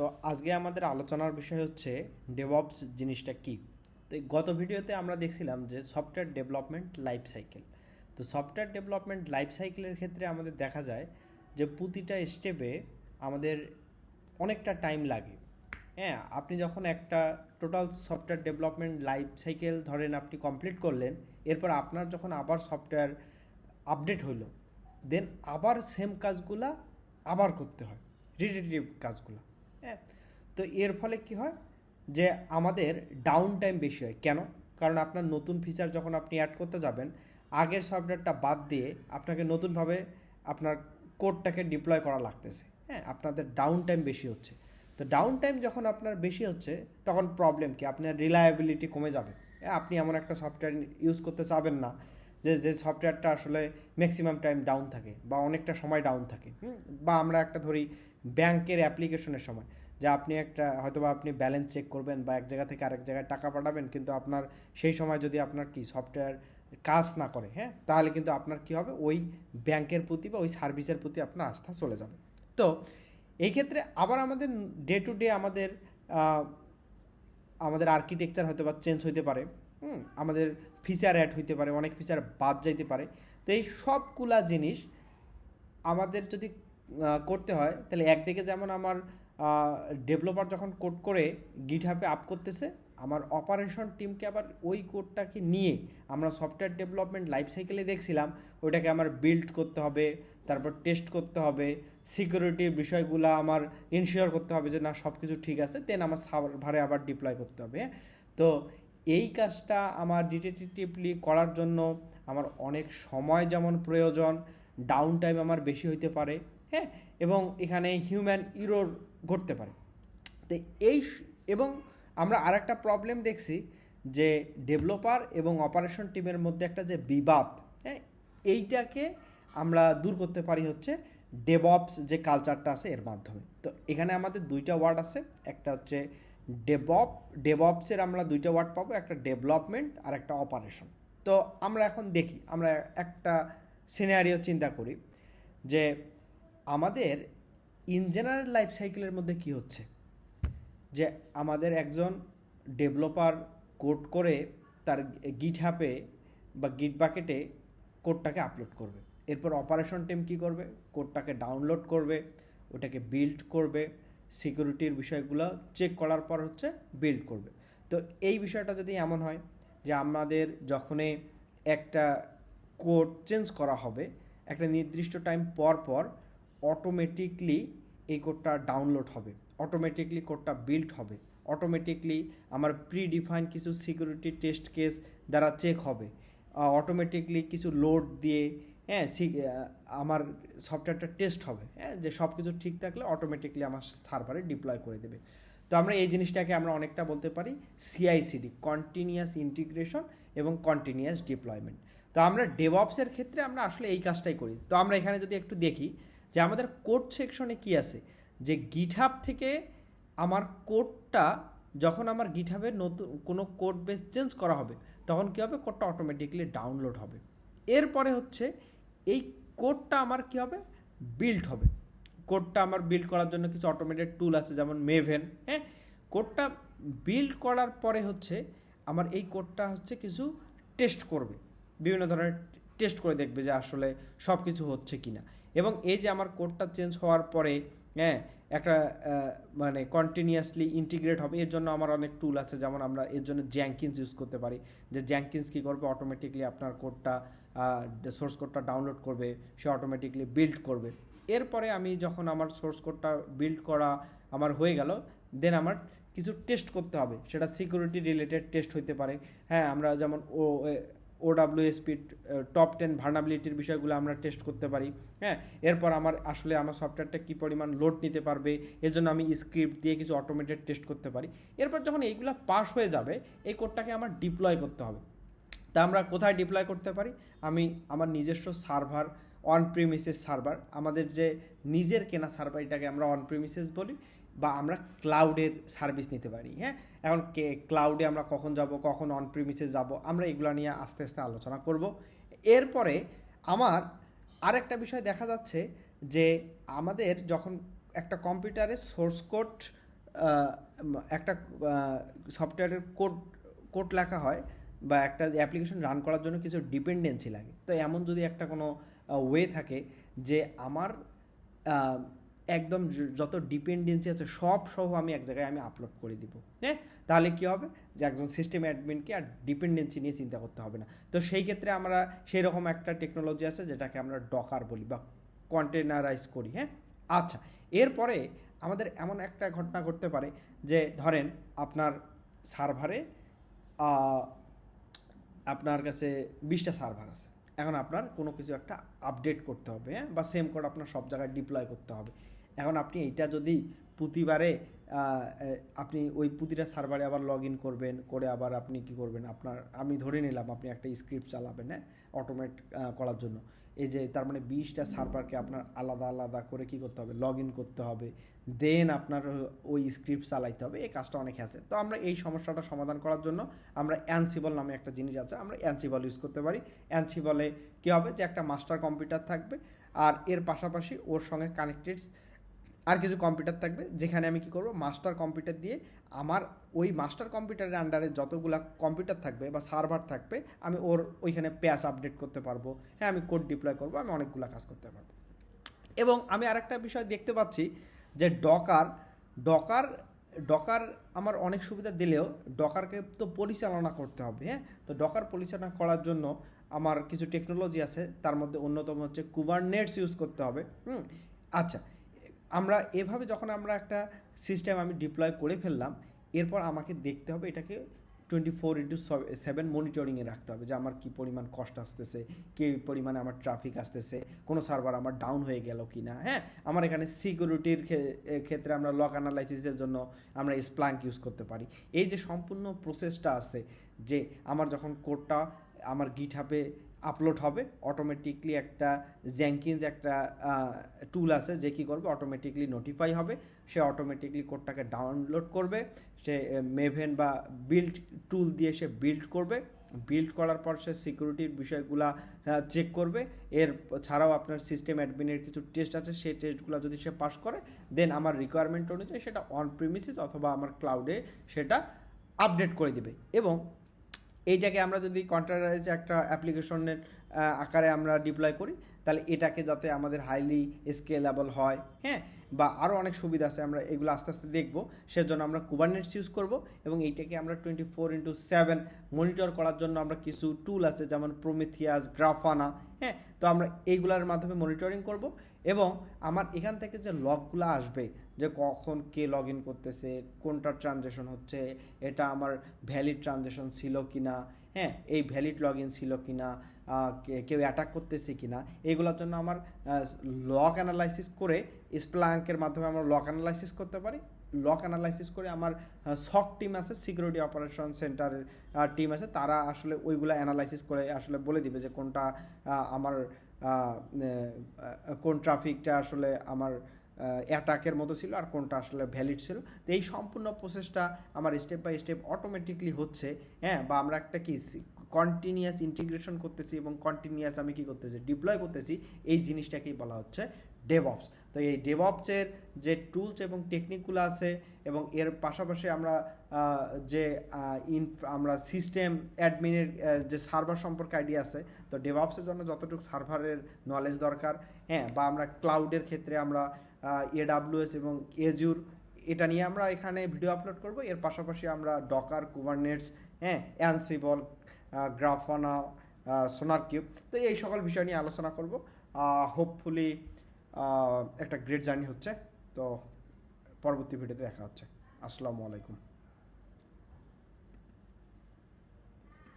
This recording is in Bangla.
তো আজকে আমাদের আলোচনার বিষয় হচ্ছে ডেভঅপস জিনিসটা কি। তো এই গত ভিডিওতে আমরা দেখছিলাম যে সফটওয়্যার ডেভেলপমেন্ট লাইফ সাইকেল। তো সফটওয়্যার ডেভেলপমেন্ট লাইফ সাইকেলের ক্ষেত্রে আমাদের দেখা যায় যে প্রতিটা স্টেপে আমাদের অনেকটা টাইম লাগে। হ্যাঁ, আপনি যখন একটা total software development life cycle ধরেন আপনি কমপ্লিট করলেন, এরপর আপনার যখন আবার সফটওয়্যার আপডেট হইলো, দেন আবার সেম কাজগুলা আবার করতে হয়, রিপিটিটিভ কাজগুলো। হ্যাঁ, তো এর ফলে কি হয় যে আমাদের ডাউন টাইম বেশি হয়। কেন? কারণ আপনার নতুন ফিচার যখন আপনি অ্যাড করতে যাবেন, আগের সফটওয়্যারটা বাদ দিয়ে আপনাকে নতুনভাবে আপনার কোডটাকে ডিপ্লয় করা লাগতেছে। হ্যাঁ, আপনাদের ডাউন টাইম বেশি হচ্ছে। তো ডাউন টাইম যখন আপনার বেশি হচ্ছে তখন প্রবলেম কি, আপনার রিলায়েবিলিটি কমে যাবে। আপনি এমন একটা সফটওয়্যার ইউজ করতে চাবেন না যে সফটওয়্যারটা আসলে ম্যাক্সিমাম টাইম ডাউন থাকে বা অনেকটা সময় ডাউন থাকে। বা আমরা একটা ধরি ব্যাংকের অ্যাপ্লিকেশনের সময়, যে আপনি একটা হয়তোবা আপনি ব্যালেন্স চেক করবেন বা এক জায়গা থেকে আরেক জায়গায় টাকা পাঠাবেন, কিন্তু আপনার সেই সময় যদি আপনার কি সফটওয়্যার কাজ না করে, হ্যাঁ, তাহলে কিন্তু আপনার কি হবে, ওই ব্যাংকের প্রতি বা ওই সার্ভিসের প্রতি আপনার আস্থা চলে যাবে। তো এই ক্ষেত্রে আবার আমাদের ডে টু ডে আমাদের আর্কিটেকচার হয়তো বা চেঞ্জ হইতে পারে। আমাদের ফিচার অ্যাড হইতে পারে, অনেক ফিচার বাদ যাইতে পারে। তো এই সবগুলা জিনিস আমাদের যদি করতে হয়, তাহলে একদিকে যেমন আমার ডেভেলপার যখন কোড করে গিটহাবে আপ করতেছে, আমার অপারেশন টিমকে আবার ওই কোডটাকে নিয়ে আমরা সফটওয়্যার ডেভেলপমেন্ট লাইফ সাইকেলে দেখছিলাম ওইটাকে আমার বিল্ড করতে হবে, তারপর টেস্ট করতে হবে, সিকিউরিটির বিষয়গুলো আমার ইনশিওর করতে হবে যে না সব কিছু ঠিক আছে, দেন আমার সার্ভারে আবার ডিপ্লয় করতে হবে। তো এই কাজটা আমার ডিটেকটিভলি করার জন্য আমার অনেক সময় যেমন প্রয়োজন, ডাউন টাইম আমার বেশি হইতে পারে। হ্যাঁ, এবং এখানে হিউম্যান ইরর ঘটতে পারে। তো এবং আমরা আর একটা প্রবলেম দেখছি যে ডেভেলপার এবং অপারেশন টিমের মধ্যে একটা যে বিবাদ, হ্যাঁ, এইটাকে আমরা দূর করতে পারি হচ্ছে ডেভঅপস যে কালচারটা আছে এর মাধ্যমে। তো এখানে আমাদের দুইটা ওয়ার্ড আছে, একটা হচ্ছে ডেভঅপসের আমরা দুইটা ওয়ার্ড পাবো, একটা ডেভেলপমেন্ট আর একটা অপারেশন। তো আমরা এখন দেখি, আমরা একটা সিনারিও চিন্তা করি যে আমাদের ইন জেনারেল লাইফ সাইকেলের মধ্যে কি হচ্ছে, যে আমাদের একজন ডেভেলপার কোড করে তার গিটহাবে বা গিট বাকেটে কোডটাকে আপলোড করবে। এরপর অপারেশন টিম কী করবে, কোডটাকে ডাউনলোড করবে, ওটাকে বিল্ড করবে, সিকিউরিটির বিষয়গুলো চেক করার পর হচ্ছে বিল্ড করবে। তো এই বিষয়টা যদি এমন হয় যে আমাদের যখনই একটা কোড চেঞ্জ করা হবে, একটা নির্দিষ্ট টাইম পর পর অটোমেটিকলি এই কোডটা ডাউনলোড হবে, অটোমেটিকলি কোডটা বিল্ড হবে, অটোমেটিকলি আমার প্রিডিফাইন কিছু সিকিউরিটি টেস্ট কেস দ্বারা চেক হবে, অটোমেটিকলি কিছু লোড দিয়ে, হ্যাঁ, আমার সফটওয়্যারটা টেস্ট হবে, হ্যাঁ, যে সব কিছু ঠিক থাকলে অটোমেটিকলি আমার সার্ভারে ডিপ্লয় করে দেবে। তো আমরা এই জিনিসটাকে আমরা অনেকটা বলতে পারি সিআইসিডি, কন্টিনিউয়াস ইন্টিগ্রেশন এবং কন্টিনিউয়াস ডিপ্লয়মেন্ট। তো আমরা ডেভঅপসের ক্ষেত্রে আমরা আসলে এই কাজটাই করি। তো আমরা এখানে যদি একটু দেখি যে আমাদের কোড সেকশনে কি আছে, যে গিটহাব থেকে আমার কোডটা যখন আমার গিটহাবের নতুন কোনো কোড বেস চেঞ্জ করা হবে, তখন কী হবে, কোডটা অটোমেটিকলি ডাউনলোড হবে। এরপরে হচ্ছে এই কোডটা আমার কী হবে, বিল্ড হবে। কোডটা আমার বিল্ড করার জন্য কিছু অটোমেটেড টুল আছে যেমন মেভেন। হ্যাঁ, কোডটা বিল্ড করার পরে হচ্ছে আমার এই কোডটা হচ্ছে কিছু টেস্ট করবে, বিভিন্ন ধরনের টেস্ট করে দেখবে যে আসলে সব কিছু হচ্ছে কি না। এবং এই যে আমার কোডটা চেঞ্জ হওয়ার পরে, হ্যাঁ, একটা মানে কন্টিনিউয়াসলি ইন্টিগ্রেট হবে, এর জন্য আমার অনেক টুল আছে, যেমন আমরা এর জন্য জ্যাঙ্কিন্স ইউজ করতে পারি। যে জ্যাঙ্কিন্স কী করবে, অটোমেটিকলি আপনার কোডটা সোর্স কোডটা ডাউনলোড করবে, সে অটোমেটিকলি বিল্ড করবে। এরপরে আমি যখন আমার সোর্স কোডটা বিল্ড করা আমার হয়ে গেল, দেন আমার কিছু টেস্ট করতে হবে, সেটা সিকিউরিটি রিলেটেড টেস্ট হইতে পারে। হ্যাঁ, আমরা যেমন OWASP টপ 10 ভার্নাবিলিটির বিষয়গুলো আমরা টেস্ট করতে পারি। হ্যাঁ, এরপর আমার আসলে আমার সফটওয়্যারটা কী পরিমাণ লোড নিতে পারবে, এর জন্য আমি স্ক্রিপ্ট দিয়ে কিছু অটোমেটেড টেস্ট করতে পারি। এরপর যখন এইগুলো পাস হয়ে যাবে, এই কোডটাকে আমার ডিপ্লয় করতে হবে। তা আমরা কোথায় ডিপ্লয় করতে পারি, আমি আমার নিজস্ব সার্ভার, অন প্রিমিসেস সার্ভার, আমাদের যে নিজের কেনা সার্ভার, এটাকে আমরা অন প্রিমিসেস বলি, বা আমরা ক্লাউডের সার্ভিস নিতে পারি। হ্যাঁ, এখন ক্লাউডে আমরা কখন যাব, কখন অন প্রিমিসেস যাব, আমরা এগুলো নিয়ে আস্তে আস্তে আলোচনা করব। এরপরে আমার আরেকটা বিষয় দেখা যাচ্ছে যে আমাদের যখন একটা কম্পিউটারে সোর্স কোড একটা সফটওয়্যারের কোড লেখা হয় বা একটা অ্যাপ্লিকেশন রান করার জন্য কিছু ডিপেন্ডেন্সি লাগে। তো এমন যদি একটা কোনো ওয়ে থাকে যে আমার একদম যত ডিপেন্ডেন্সি আছে সব সহ আমি এক জায়গায় আমি আপলোড করে দিব, হ্যাঁ, তাহলে কী হবে যে একজন সিস্টেম অ্যাডমিনকে আর ডিপেন্ডেন্সি নিয়ে চিন্তা করতে হবে না। তো সেই ক্ষেত্রে আমরা সেই রকম একটা টেকনোলজি আছে যেটাকে আমরা ডকার বলি বা কন্টেনারাইজ করি, হ্যাঁ। আচ্ছা, এরপরে আমাদের এমন একটা ঘটনা ঘটতে পারে যে ধরেন আপনার সার্ভারে আপনার কাছে 20টা সার্ভার আছে, এখন আপনার কোনো কিছু একটা আপডেট করতে হবে, হ্যাঁ, বা সেম কোড আপনার সব জায়গায় ডিপ্লয় করতে হবে। এখন আপনি এইটা যদি প্রতিবারে আপনি ওই প্রতিটা সার্ভারে আবার লগ ইন করবেন, করে আবার আপনি কি করবেন, আপনার আমি ধরে নিলাম আপনি একটা স্ক্রিপ্ট চালাবেন, হ্যাঁ, অটোমেট করার জন্য। এই যে তার মানে 20টা সার্ভারকে আপনার আলাদা আলাদা করে কি করতে হবে, লগ ইন করতে হবে, দেন আপনার ওই স্ক্রিপ্ট চালাইতে হবে, এই কাজটা অনেক আছে। তো আমরা এই সমস্যাটা সমাধান করার জন্য আমরা অ্যানসিবল নামে একটা জিনিস আছে, আমরা অ্যানসিবল ইউজ করতে পারি। অ্যানসিবলে কী হবে যে একটা মাস্টার কম্পিউটার থাকবে আর এর পাশাপাশি ওর সঙ্গে কানেক্টেড আর কিছু কম্পিউটার থাকবে, যেখানে আমি কি করব, মাস্টার কম্পিউটার দিয়ে আমার ওই মাস্টার কম্পিউটারের আন্ডারে যতগুলো কম্পিউটার থাকবে বা সার্ভার থাকবে আমি ওর ওইখানে প্যাচ আপডেট করতে পারবো, হ্যাঁ, আমি কোড ডিপ্লয় করবো, আমি অনেকগুলো কাজ করতে পারবো। এবং আমি আরেকটা বিষয় দেখতে পাচ্ছি যে ডকার ডকার ডকার আমার অনেক সুবিধা দিলেও ডকারকে তো পরিচালনা করতে হবে, হ্যাঁ। তো ডকার পরিচালনা করার জন্য আমার কিছু টেকনোলজি আছে, তার মধ্যে অন্যতম হচ্ছে কুবারনেটস ইউজ করতে হবে। আচ্ছা, আমরা এভাবে যখন আমরা একটা সিস্টেম আমি ডিপ্লয় করে ফেললাম, এরপর আমাকে দেখতে হবে এটাকে 24/7 মনিটরিংয়ে রাখতে হবে যে আমার কী পরিমাণ কষ্ট আসতেছে, কী পরিমাণে আমার ট্রাফিক আসতেছে, কোনো সার্ভার আমার ডাউন হয়ে গেল কি না, হ্যাঁ। আমার এখানে সিকিউরিটির ক্ষেত্রে আমরা লগ অ্যানালাইসিসের জন্য আমরা স্প্লাঙ্ক ইউজ করতে পারি। এই যে সম্পূর্ণ প্রসেসটা আছে, যে আমার যখন কোডটা আমার গিটহাবে আপলোড হবে, অটোমেটিকলি একটা জ্যাঙ্কিন্স একটা টুল আছে যে কী করবে, অটোমেটিকলি নোটিফাই হবে, সে অটোমেটিকলি কোডটাকে ডাউনলোড করবে, সে মেভেন বা বিল্ড টুল দিয়ে সে বিল্ড করবে, বিল্ড করার পর সে সিকিউরিটির বিষয়গুলো চেক করবে। এর ছাড়াও আপনার সিস্টেম অ্যাডমিনের কিছু টেস্ট আছে, সেই টেস্টগুলো যদি সে পাস করে, দেন আমার রিকোয়ারমেন্ট অনুযায়ী সেটা অন প্রিমিসিস অথবা আমার ক্লাউডে সেটা আপডেট করে দিবে। এবং এইটাকে আমরা যদি কন্টেনারাইজ একটা অ্যাপ্লিকেশনের আকারে আমরা ডিপ্লয় করি, তাহলে এটাকে যাতে আমাদের হাইলি স্কেলেবল হয়, হ্যাঁ, বা আরও অনেক সুবিধা আছে, আমরা এগুলো আস্তে আস্তে দেখব। সেজন্য আমরা কুবারনেটস ইউজ করব এবং এইটাকে আমরা 24/7 মনিটর করার জন্য আমরা কিছু টুল আছে যেমন প্রমিথিয়াস, গ্রাফানা, হ্যাঁ। তো আমরা এইগুলোর মাধ্যমে মনিটরিং করব এবং আমার এখান থেকে যে লগগুলো আসবে, যে কখন কে লগ ইন করতেছে, কোনটা ট্রানজ্যাকশন হচ্ছে, এটা আমার ভ্যালিড ট্রানজ্যাকশন ছিল কি না, হ্যাঁ, এই ভ্যালিড লগ ইন ছিল কি না, কেউ অ্যাটাক করতেছে কি না, এইগুলোর জন্য আমার লগ অ্যানালাইসিস করে স্প্লাঙ্কের মাধ্যমে আমরা লগ অ্যানালাইসিস করতে পারি। লগ অ্যানালাইসিস করে আমার সক টিম আছে, সিকিউরিটি অপারেশন সেন্টারের টিম আছে, তারা আসলে ওইগুলো অ্যানালাইসিস করে আসলে বলে দিবে যে কোনটা আমার কোন ট্রাফিকটা আসলে আমার অ্যাটাকের মতো ছিল আর কোনটা আসলে ভ্যালিড ছিল। তো এই সম্পূর্ণ প্রসেসটা আমার স্টেপ বাই স্টেপ অটোমেটিকলি হচ্ছে, হ্যাঁ, বা আমরা একটা কি কন্টিনিউয়াস ইন্টিগ্রেশন করতেছি এবং কন্টিনিউয়াস আমি কী করতেছি, ডিপ্লয় করতেছি, এই জিনিসটাকেই বলা হচ্ছে ডেভঅপস। তো এই ডেভঅপসের যে টুলস এবং টেকনিকগুলো আছে এবং এর পাশাপাশি আমরা যে আমরা সিস্টেম অ্যাডমিনের যে সার্ভার সম্পর্কে আইডিয়া আছে, তো ডেভঅপসের জন্য যতটুকু সার্ভারের নলেজ দরকার, হ্যাঁ, বা আমরা ক্লাউডের ক্ষেত্রে আমরা AWS এবং এজুর, এটা নিয়ে আমরা এখানে ভিডিও আপলোড করব। এর পাশাপাশি আমরা ডকার, কুবারনেটস, হ্যাঁ, অ্যানসিবল, গ্রাফানা, সোনার কিউব, তো এই সকল বিষয় নিয়ে আলোচনা করব। হোপফুলি একটা গ্রেট জার্নি হচ্ছে। তো পরবর্তী ভিডিওতে দেখা হচ্ছে। আসসালামু আলাইকুম।